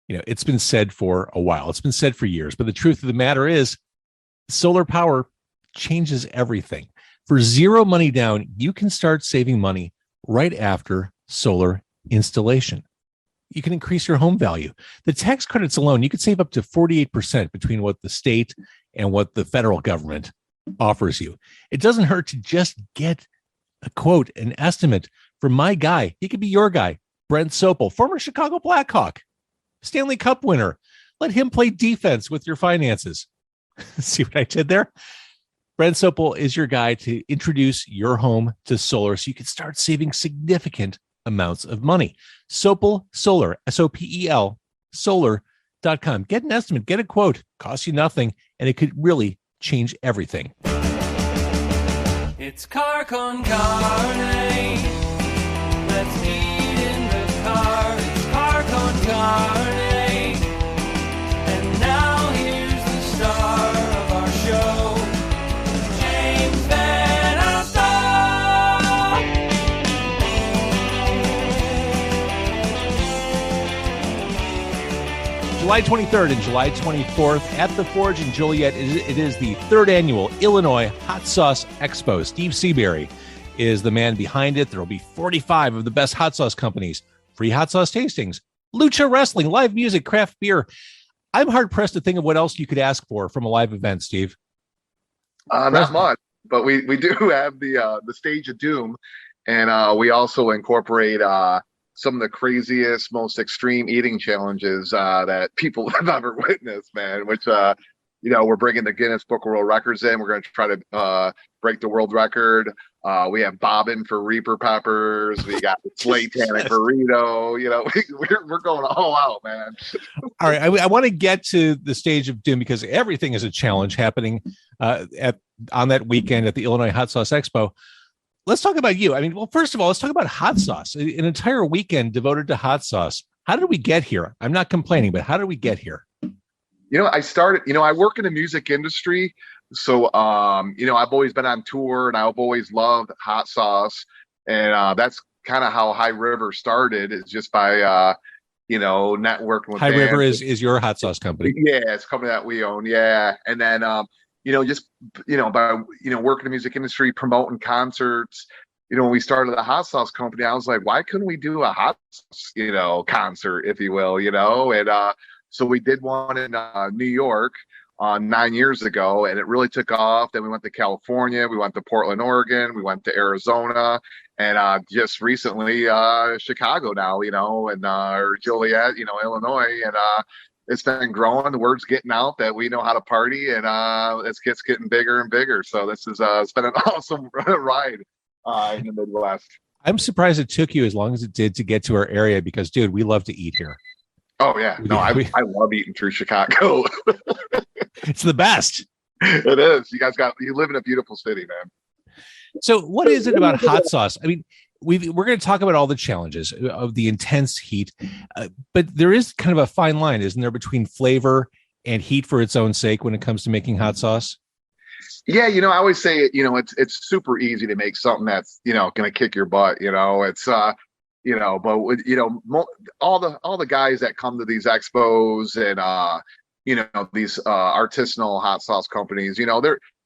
It's been said for a while. It's been said for years. But the truth of the matter is, solar power changes everything. For zero money down, you can start saving money right after solar installation. You can increase your home value. The tax credits alone, you could save up to 48% between what the state and what the federal government offers you. It doesn't hurt to just get a quote, an estimate from my guy. He could be your guy, Brent Sopel, former Chicago Blackhawk, Stanley Cup winner. Let him play defense with your finances. See what I did there? Brent Sopel is your guy to introduce your home to solar so you can start saving significant amounts of money. Sopel Solar, Sopel, solar.com. Get an estimate, get a quote, costs you nothing, and it could really change everything. It's car con carne. Let's eat in the car. It's car con carne. And now here's the star of our show, James Van Alstyne. July 23rd and July 24th at the Forge in Joliet. It is the third annual Illinois Hot Sauce Expo. Steve Seabury is the man behind it. There will be 45 of the best hot sauce companies, free hot sauce tastings, lucha wrestling, live music, craft beer. I'm hard pressed to think of what else you could ask for from a live event, Steve. Not much, but we do have the Stage of Doom, and we also incorporate some of the craziest, most extreme eating challenges that people have ever witnessed, man. Which we're bringing the Guinness Book of World Records in. We're going to try to break the world record. We have bobbin for Reaper peppers. We got the Slatanic burrito. We're going all out, man. All right, I want to get to the Stage of Doom because everything is a challenge happening on that weekend at the Illinois Hot Sauce Expo. Let's talk about you. First of all, let's talk about hot sauce. An entire weekend devoted to hot sauce. How did we get here? I'm not complaining, but how did we get here? I work in the music industry. So, I've always been on tour and I've always loved hot sauce. And that's kind of how High River started, is just by, networking with High bands. River is your hot sauce company. Yeah, it's a company that we own. Yeah. And then, by working in the music industry, promoting concerts, when we started the hot sauce company, I was like, why couldn't we do a hot sauce, concert, if you will, and so we did one in New York 9 years ago, and it really took off. Then we went to California, we went to Portland, Oregon, we went to Arizona, and just recently Chicago now, or Joliet, Illinois, and it's been growing. The word's getting out that we know how to party, and it's getting bigger and bigger. So this is it's been an awesome ride in the Midwest. I'm surprised it took you as long as it did to get to our area because, dude, we love to eat here. Oh yeah, no, I love eating through Chicago. It's the best. It is. You live in a beautiful city, man. So what is it about hot sauce? We're going to talk about all the challenges of the intense heat, but there is kind of a fine line, isn't there, between flavor and heat for its own sake when it comes to making hot sauce? Yeah, I always say, it's super easy to make something that's, going to kick your butt. It's but all the guys that come to these expos and these artisanal hot sauce companies,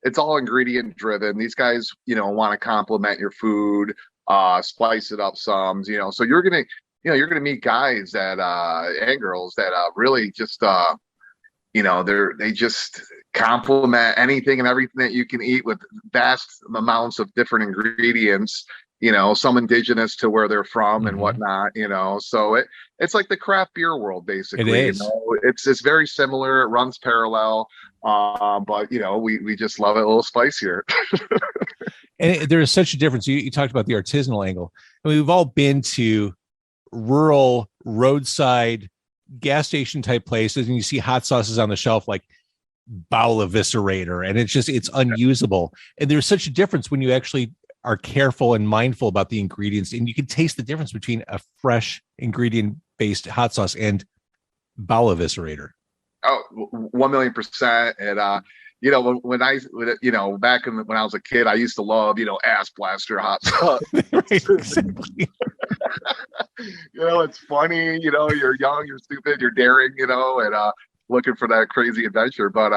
it's all ingredient driven. These guys, want to complement your food, spice it up some, so you're gonna meet guys that and girls that really just they just complement anything and everything that you can eat with vast amounts of different ingredients, some indigenous to where they're from and whatnot, so it's like the craft beer world, basically. It is. It's very similar. It runs parallel, but we just love it a little spicier. And there is such a difference. You talked about the artisanal angle. We've all been to rural roadside gas station type places and you see hot sauces on the shelf like bowel eviscerator, and it's unusable. And there's such a difference when you actually are careful and mindful about the ingredients, and you can taste the difference between a fresh ingredient based hot sauce and bowel eviscerator. Oh, 1,000,000%. And when I back when I was a kid, I used to love ass blaster hot sauce. Right, exactly. It's funny, you're young, you're stupid, you're daring, and looking for that crazy adventure. But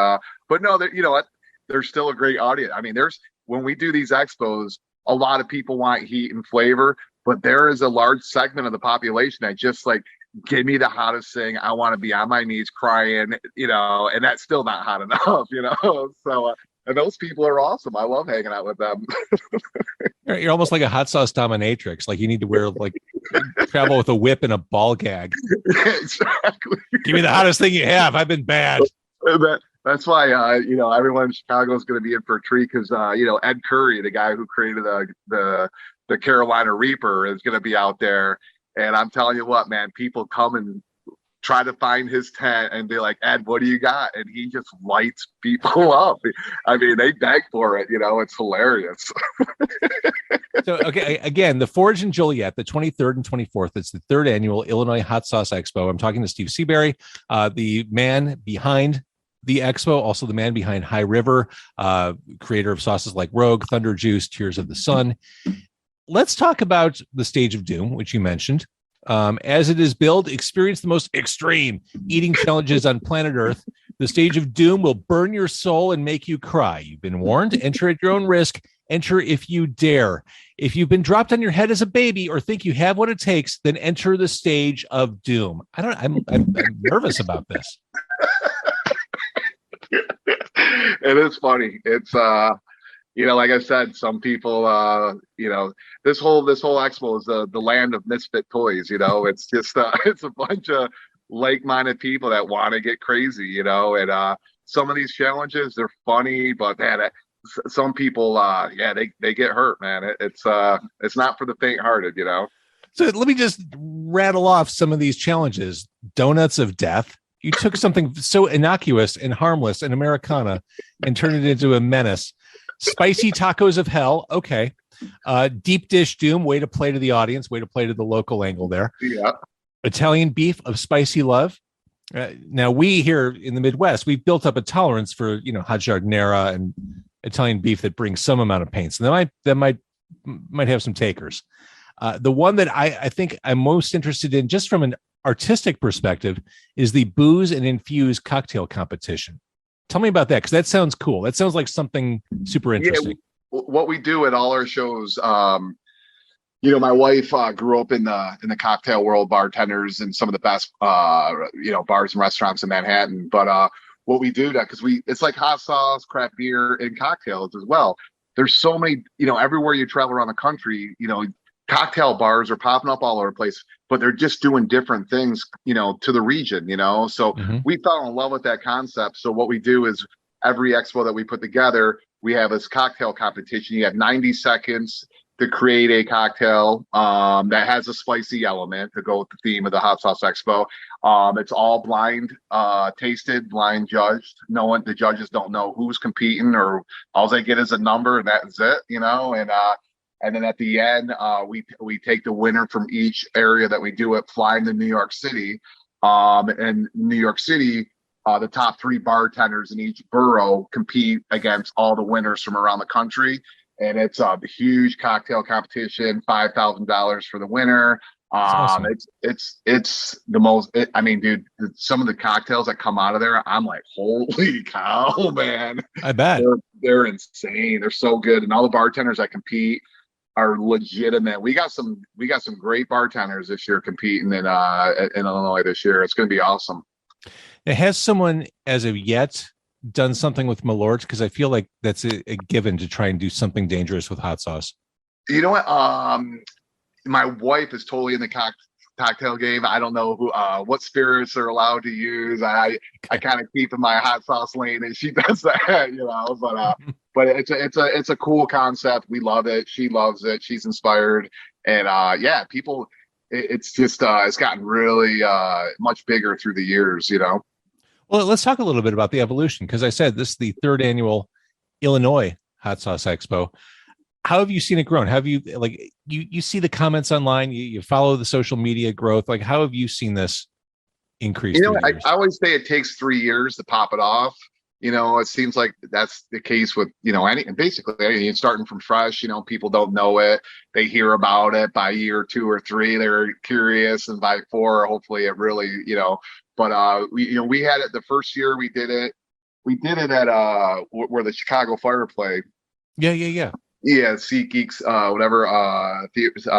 no, you know what? There's still a great audience. I mean, when we do these expos, a lot of people want heat and flavor, but there is a large segment of the population that just like, give me the hottest thing. I want to be on my knees crying, and that's still not hot enough, So, and those people are awesome. I love hanging out with them. You're almost like a hot sauce dominatrix. Like you need to wear travel with a whip and a ball gag. Exactly. Give me the hottest thing you have. I've been bad. That's why everyone in Chicago is going to be in for a treat because Ed Curry, the guy who created the Carolina Reaper, is going to be out there. And I'm telling you what, man, people come and try to find his tent and be like, Ed, what do you got? And he just lights people up. I mean, they beg for it. It's hilarious. So, okay, again, the Forge in Joliet, the 23rd and 24th, it's the third annual Illinois Hot Sauce Expo. I'm talking to Steve Seabury, the man behind the expo, also the man behind High River, creator of sauces like Rogue, Thunder Juice, Tears of the Sun. Let's talk about the Stage of Doom, which you mentioned. As it is billed, experience the most extreme eating challenges on planet Earth. The Stage of Doom will burn your soul and make you cry. You've been warned. Enter at your own risk. Enter if you dare. If you've been dropped on your head as a baby or think you have what it takes, then enter the Stage of Doom. I'm nervous about this. It is funny. It's like I said, some people this whole expo is the land of misfit toys. It's just it's a bunch of like-minded people that want to get crazy, and some of these challenges, they're funny, but man, some people they get hurt, man. It's not for the faint-hearted. So let me just rattle off some of these challenges. Donuts of death. You took something so innocuous and harmless, an Americana, and turned it into a menace. Spicy tacos of hell. Okay. Deep dish doom. Way to play to the audience. Way to play to the local angle there. Yeah. Italian beef of spicy love. Now we here in the Midwest, we've built up a tolerance for hot giardiniera and Italian beef that brings some amount of pain. So that might have some takers. The one that I think I'm most interested in, just from an artistic perspective, is the booze and infused cocktail competition. Tell me about that, because that sounds cool. That sounds like something super interesting. Yeah, what we do at all our shows, my wife grew up in the cocktail world, bartenders and some of the best bars and restaurants in Manhattan. But what we do because it's like hot sauce, craft beer, and cocktails as well. There's so many, everywhere you travel around the country, cocktail bars are popping up all over the place, but they're just doing different things, to the region, So we fell in love with that concept. So what we do is every expo that we put together, we have this cocktail competition. You have 90 seconds to create a cocktail that has a spicy element to go with the theme of the Hot Sauce Expo. It's all blind tasted, blind judged. The judges don't know who's competing, or all they get is a number, and that's it, And then at the end, we take the winner from each area that we do it, flying to New York City. And New York City, the top 3 bartenders in each borough compete against all the winners from around the country. And it's a huge cocktail competition, $5,000 for the winner. Awesome. It's the most. Dude, some of the cocktails that come out of there, I'm like, holy cow, man! I bet they're insane. They're so good, and all the bartenders that compete are legitimate. We got some great bartenders this year competing in Illinois this year. It's going to be awesome. Now, has someone as of yet done something with Malort? Because I feel like that's a given to try and do something dangerous with hot sauce. You know what? My wife is totally in the cocktail game. I don't know what spirits are allowed to use. I kind of keep in my hot sauce lane, and she does that, But it's a cool concept. We love it. She loves it. She's inspired, and people. It's just it's gotten really much bigger through the years. Well, let's talk a little bit about the evolution, because I said this is the 3rd annual Illinois Hot Sauce Expo. How have you seen it grown? Have you you see the comments online? You follow the social media growth. How have you seen this increase? I always say it takes 3 years to pop it off. it seems like that's the case with, basically anything starting from fresh, people don't know it. They hear about it by year 2 or 3. They're curious. And by 4, hopefully it really, but we had it the first year we did it. We did it at where the Chicago Fire played. Yeah. Yeah, SeatGeeks, whatever,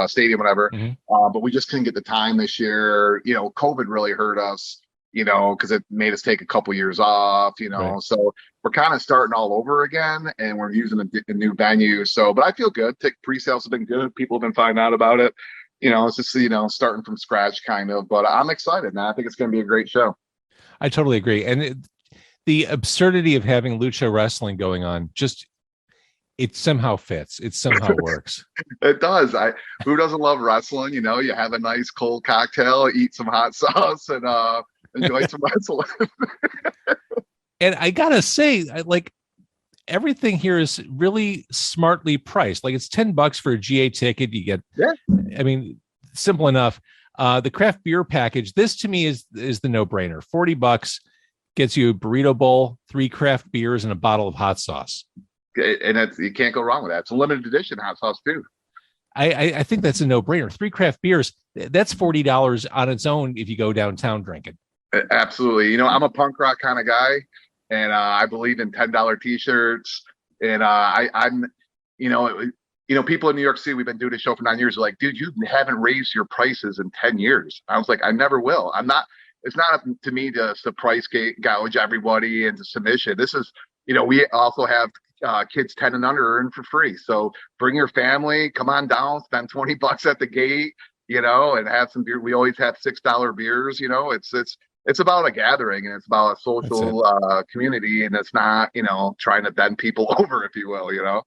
stadium, whatever. But we just couldn't get the time this year. COVID really hurt us, because it made us take a couple years off, Right. So we're kind of starting all over again, and we're using a new venue. So, but I feel good. Pre-sales have been good. People have been finding out about it. It's just, starting from scratch kind of, but I'm excited, man. I think it's going to be a great show. I totally agree. And the absurdity of having lucha wrestling going on, just it somehow fits. It somehow works. It does. Who doesn't love wrestling? You have a nice cold cocktail, eat some hot sauce, and enjoy some wrestling. And I gotta say, everything here is really smartly priced. Like it's $10 for a GA ticket. You get, Yeah. I mean, simple enough. The craft beer package. This to me is the no brainer. $40 gets you a burrito bowl, 3 craft beers, and a bottle of hot sauce. And you can't go wrong with that. It's a limited edition hot sauce too. I think that's a no brainer. 3 craft beers. That's $40 on its own if you go downtown drinking. Absolutely. I'm a punk rock kind of guy, and I believe in $10 t-shirts. And I'm, people in New York City, we've been doing a show for 9 years. Are like, dude, you haven't raised your prices in 10 years. I was like, I never will. It's not up to me to price gouge everybody into submission. This is, we also have kids 10 and under earn for free. So bring your family, come on down, spend $20 at the gate, and have some beer. We always have $6 beers. It's about a gathering, and it's about a social community, and it's not, trying to bend people over, if you will,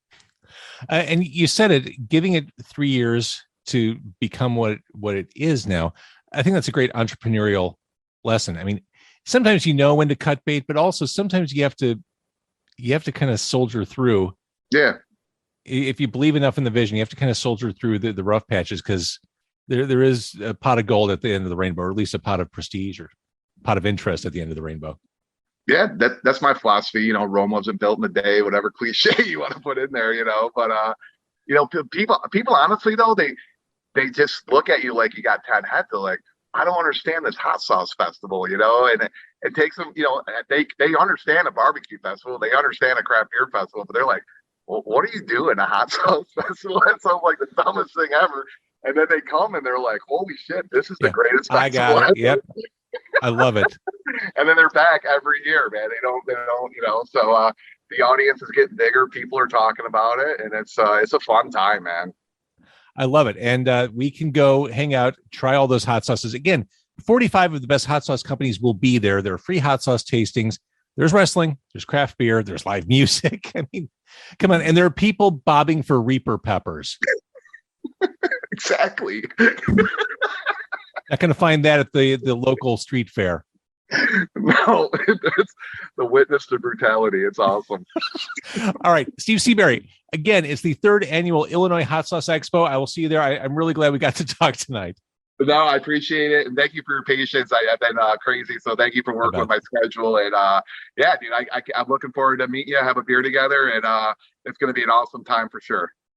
And you said it, giving it 3 years to become what it is now. I think that's a great entrepreneurial lesson. I mean, sometimes when to cut bait, but also sometimes you have to kind of soldier through. Yeah. If you believe enough in the vision, you have to kind of soldier through the rough patches, because there is a pot of gold at the end of the rainbow, or at least a pot of prestige or pot of interest at the end of the rainbow. Yeah, that's my philosophy. Rome wasn't built in a day, whatever cliche you want to put in there, but people honestly though, they just look at you like you got 10 heads. They're like, I don't understand this hot sauce festival, and it takes them, they understand a barbecue festival, they understand a craft beer festival, but they're like, well, what are you doing a hot sauce festival? That sounds like the dumbest thing ever. And then they come and they're like, holy shit, this is the greatest festival. I got it. Yep. I love it. And then they're back every year, man. They don't, so the audience is getting bigger. People are talking about it, and it's a fun time, man. I love it. And we can go hang out, try all those hot sauces. Again, 45 of the best hot sauce companies will be there. There are free hot sauce tastings. There's wrestling, there's craft beer, there's live music. I mean, come on. And there are people bobbing for Reaper peppers. Exactly. Not going to find that at the local street fair. No, it's the witness to brutality. It's awesome. All right, Steve Seabury. Again, it's the 3rd annual Illinois Hot Sauce Expo. I will see you there. I'm really glad we got to talk tonight. No, I appreciate it, and thank you for your patience. I've been crazy, so thank you for working with my schedule. And yeah, dude, I'm looking forward to meet you, have a beer together, and it's going to be an awesome time for sure.